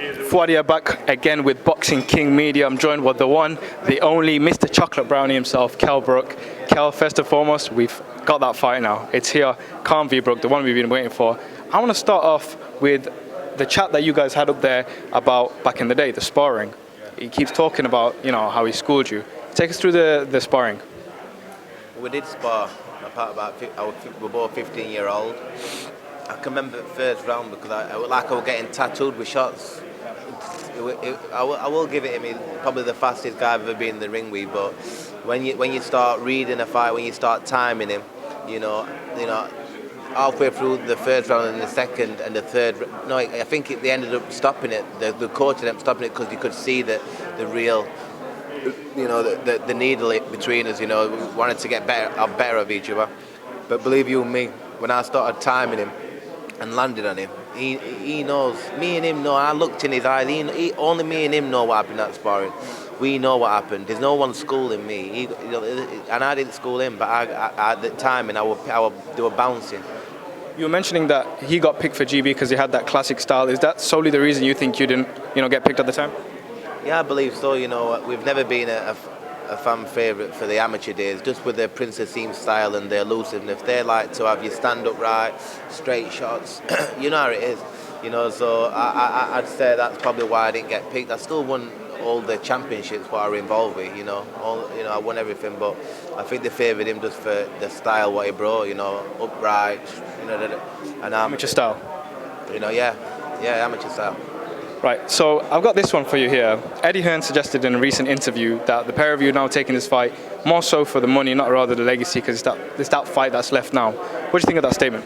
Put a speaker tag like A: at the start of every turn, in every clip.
A: Fuadia back again with Boxing King Media. I'm joined with the one, the only Mr. Chocolate Brownie himself, Kell Brook. Kell, first and foremost, we've got that fight now. It's here, Khan v Brook, the one we've been waiting for. I want to start off with the chat that you guys had up there about back in the day, the sparring. He keeps talking about, how he schooled you. Take us through the sparring.
B: We did spar. We were both 15-year-old. I can remember the first round because I was getting tattooed with shots. I will give it him. He's probably the fastest guy I've ever been in the ring with. But when you start reading a fight, when you start timing him, halfway through the first round and the second and the third. No, I think they ended up stopping it. The coach ended up stopping it because you could see the real. The needle between us, we wanted to get better of each other. But believe you me, when I started timing him and landed on him, he knows. Me and him know. I looked in his eyes. Only me and him know what happened at sparring. We know what happened. There's no one schooling me. And I didn't school him, but at the timing, they were bouncing.
A: You were mentioning that he got picked for GB because he had that classic style. Is that solely the reason you think you didn't, get picked at the time?
B: Yeah, I believe so. We've never been a fan favourite for the amateur days, just with their Princess Seam style and their elusiveness. They like to have you stand up right, straight shots. You know how it is. So I'd say that's probably why I didn't get picked. I still won all the championships what I were involved with. I won everything, but I think they favoured him just for the style what he brought. Upright. And
A: amateur style.
B: Yeah, amateur style.
A: Right, so I've got this one for you here. Eddie Hearn suggested in a recent interview that the pair of you are now taking this fight more so for the money, not rather the legacy, because it's that fight that's left now. What do you think of that statement?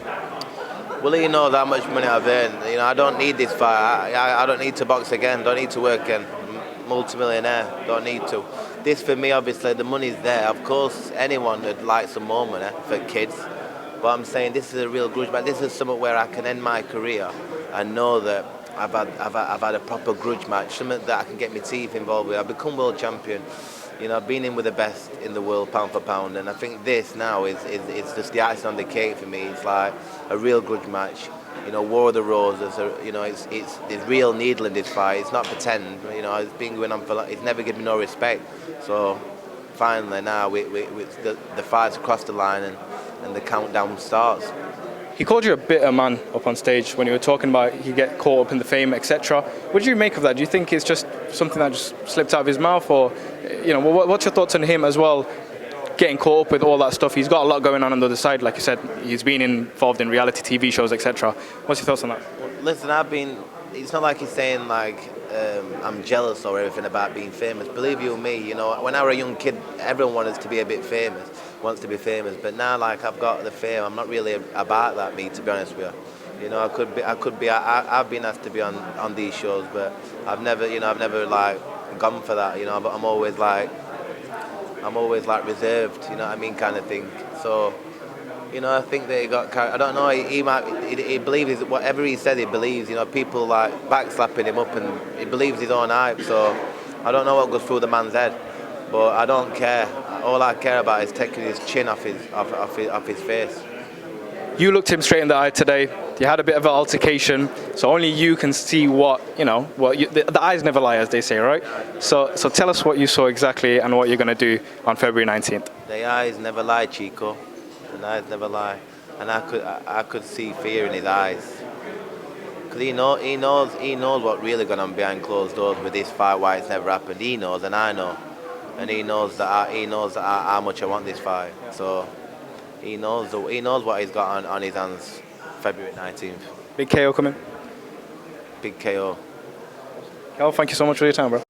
B: Well, he knows how much money I've earned. I don't need this fight. I don't need to box again. Don't need to work again. Multi-millionaire. Don't need to. This for me, obviously, the money's there. Of course, anyone would like some more money for kids. But I'm saying this is a real grudge match. This is something where I can end my career and know that I've had a proper grudge match, something that I can get my teeth involved with. I've become world champion. I've been in with the best in the world, pound for pound, and I think this now is just the icing on the cake for me. It's like a real grudge match. War of the Roses. It's real needle in this fight. It's not pretend. It's been going on for. It's never given me no respect. So finally now the fight's across the line and the countdown starts.
A: He called you a bitter man up on stage when you were talking about he get caught up in the fame, etc. What do you make of that? Do you think it's just something that just slipped out of his mouth, or what's your thoughts on him as well, getting caught up with all that stuff? He's got a lot going on the other side, like you said. He's been involved in reality TV shows, etc. What's your thoughts on that?
B: Listen, it's not like he's saying I'm jealous or everything about being famous. Believe you me, when I was a young kid, everyone wanted to be a bit famous. Wants to be famous, but now I've got the fame, I'm not really about that, me, to be honest with you. I've been asked to be on these shows, but I've never gone for that, but I'm always reserved, kind of thing. So, I think that he got I don't know, he believes whatever he said, he believes, people backslapping him up, and he believes his own hype, so I don't know what goes through the man's head, but I don't care. All I care about is taking his chin off his face.
A: You looked him straight in the eye today. You had a bit of an altercation, so only you can see the eyes never lie, as they say, right? So tell us what you saw exactly and what you're going to do on February 19th.
B: The eyes never lie, Chico. The eyes never lie, and I could see fear in his eyes, because he knows what's really going on behind closed doors with this fight. Why it's never happened. He knows, and I know. And he knows that how much I want this fight. So he knows what he's got on his hands. February 19th.
A: Big KO coming.
B: Big KO.
A: Kel, thank you so much for your time, bro.